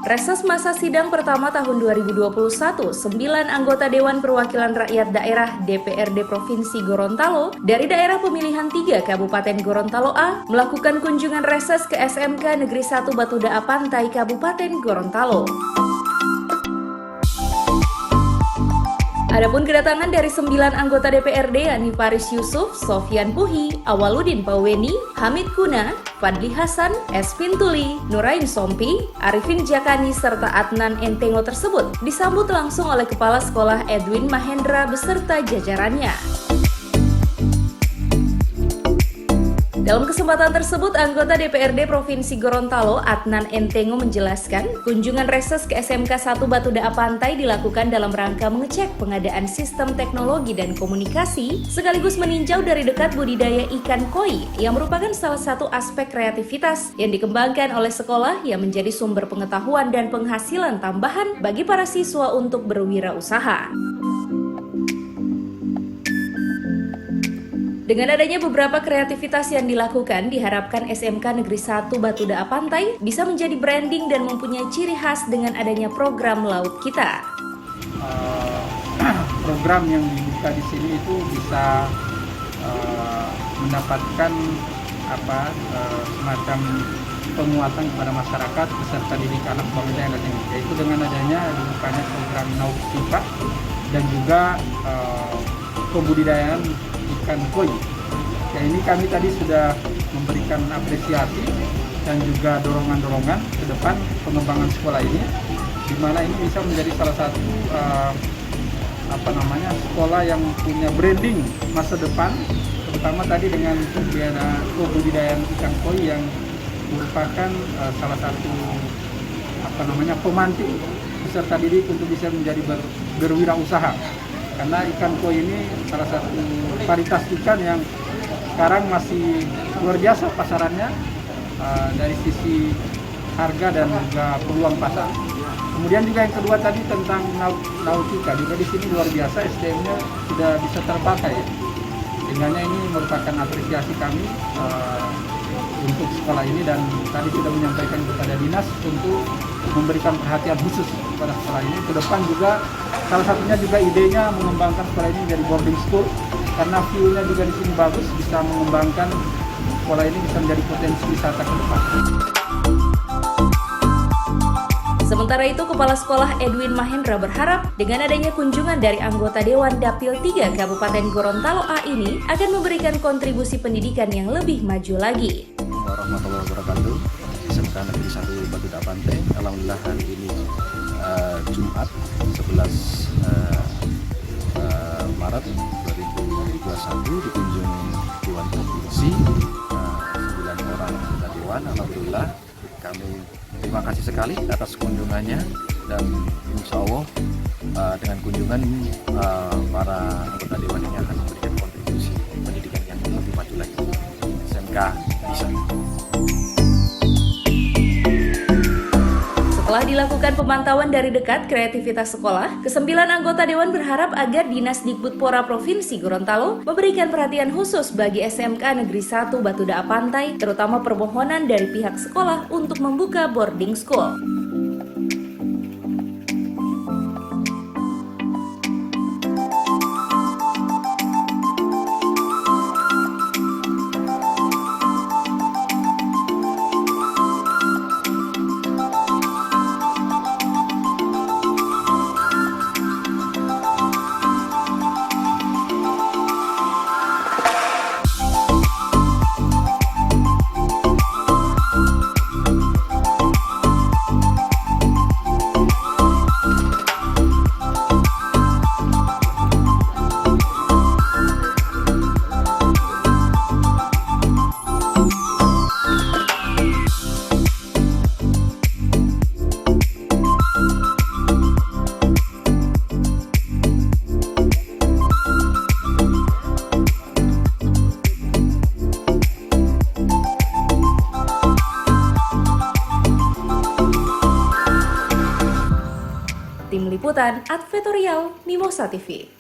Reses masa sidang pertama tahun 2021, 9 anggota Dewan Perwakilan Rakyat Daerah DPRD Provinsi Gorontalo dari daerah pemilihan 3 Kabupaten Gorontalo A melakukan kunjungan reses ke SMK Negeri 1 Batu Daa Pantai Kabupaten Gorontalo. Adapun kedatangan dari 9 anggota DPRD yakni Paris Yusuf, Sofyan Puhi, Awaludin Pauweni, Hamid Kuna, Fadli Hasan, Espin Tuli, Nurain Sompi, Arifin Jakani, serta Adnan Entengo tersebut disambut langsung oleh Kepala Sekolah Edwin Mahendra beserta jajarannya. Dalam kesempatan tersebut, anggota DPRD Provinsi Gorontalo, Adnan Entengo menjelaskan, kunjungan reses ke SMK 1 Batu Daa Pantai dilakukan dalam rangka mengecek pengadaan sistem teknologi dan komunikasi, sekaligus meninjau dari dekat budidaya ikan koi, yang merupakan salah satu aspek kreativitas yang dikembangkan oleh sekolah yang menjadi sumber pengetahuan dan penghasilan tambahan bagi para siswa untuk berwirausaha. Dengan adanya beberapa kreativitas yang dilakukan, diharapkan SMK Negeri 1 Batu Daa Pantai bisa menjadi branding dan mempunyai ciri khas dengan adanya program Laut Kita. Program yang dibuka di sini itu bisa mendapatkan semacam penguatan kepada masyarakat beserta didik anak bangsa yang ada ini, yaitu dengan adanya dibukanya program Laut Kita dan juga pembudidayaan ikan koi. Ya, ini kami tadi sudah memberikan apresiasi dan juga dorongan-dorongan ke depan pengembangan sekolah ini, di mana ini bisa menjadi salah satu sekolah yang punya branding masa depan, terutama tadi dengan pembudidayaan ikan koi yang merupakan salah satu pemantik peserta didik untuk bisa menjadi berwirausaha. Karena ikan koi ini salah satu varietas ikan yang sekarang masih luar biasa pasarannya dari sisi harga dan juga peluang pasar. Kemudian juga yang kedua tadi tentang Laut Kita, juga di sini luar biasa SDM-nya sudah bisa terpakai. Sehingga ini merupakan apresiasi kami untuk sekolah ini, dan tadi sudah menyampaikan kepada dinas untuk memberikan perhatian khusus kepada sekolah ini. Ke depan juga salah satunya juga idenya mengembangkan sekolah ini menjadi boarding school, karena view-nya juga di sini bagus, bisa mengembangkan sekolah ini bisa menjadi potensi wisata ke depan. Sementara itu, Kepala Sekolah Edwin Mahendra berharap dengan adanya kunjungan dari anggota Dewan Dapil 3 Kabupaten Gorontalo A ini akan memberikan kontribusi pendidikan yang lebih maju lagi. Warahmatullahi wabarakatuh. SMK Negeri 1 Batu Daa Pantai, alhamdulillah hari ini Jumat 11 Maret 2021 dikunjungi Dewan Provinsi 9 orang anggota Dewan. Alhamdulillah kami terima kasih sekali atas kunjungannya, dan insya Allah dengan kunjungan para anggota Dewan ini akan memberikan kontribusi pendidikan yang lebih maju lagi. SMK bisa. Setelah dilakukan pemantauan dari dekat kreativitas sekolah, ke-9 anggota Dewan berharap agar Dinas Dikbudpora Provinsi Gorontalo memberikan perhatian khusus bagi SMK Negeri 1 Batu Daa Pantai, terutama permohonan dari pihak sekolah untuk membuka boarding school. Tim Liputan Advertorial Mimosa TV.